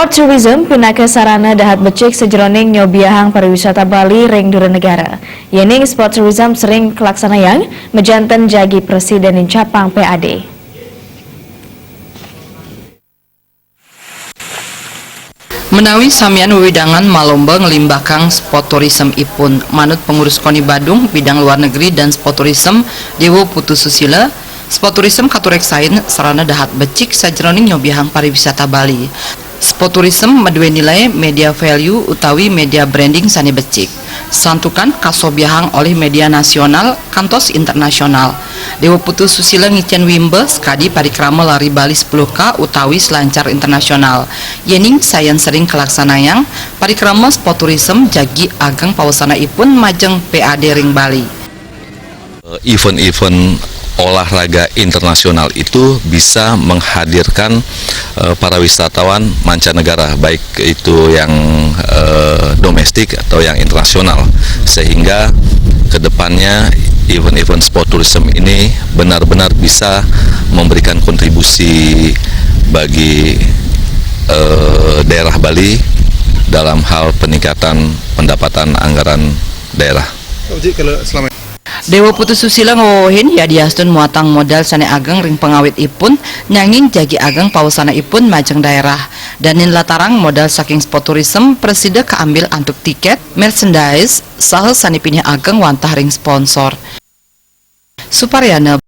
Sport tourism pinaka sarana dahat becik sejeroning nyobiahang pariwisata Bali ring dura negara. Yening sport tourism sering kelaksanayang mejanten jagi Presiden Incapang PAD. Menawi samian wewidangan malomba ngelimbahkang sport tourism ipun manut pengurus KONI Badung bidang luar negeri dan sport tourism Dewo Putu Susila. Sport tourism katureksain sarana dahat becik sajeroning nyobiahang pariwisata Bali. Sport tourism madue nilai media value utawi media branding sani becik. Santukan kasobiahang oleh media nasional kantos internasional. Dewa Putu Susila ngicen wimbe skadi parikrama lari Bali 10K utawi selancar internasional. Yening sayan sering kelaksanayang parikrama sport tourism jagi ageng pawasana ipun majeng PAD ring Bali. Event-event olahraga internasional itu bisa menghadirkan para wisatawan mancanegara, baik itu yang domestik atau yang internasional, sehingga kedepannya event-event sport tourism ini benar-benar bisa memberikan kontribusi bagi daerah Bali dalam hal peningkatan pendapatan anggaran daerah. Dewa Putu Susila ngowohin ya diastun muatang modal sane ageng ring pengawit ipun nyanging jagi ageng pawasana ipun majeng daerah. Danin latarang modal saking sport tourism presida keambil antuk tiket, merchandise, saha sani pinih ageng wantah ring sponsor. Suparyana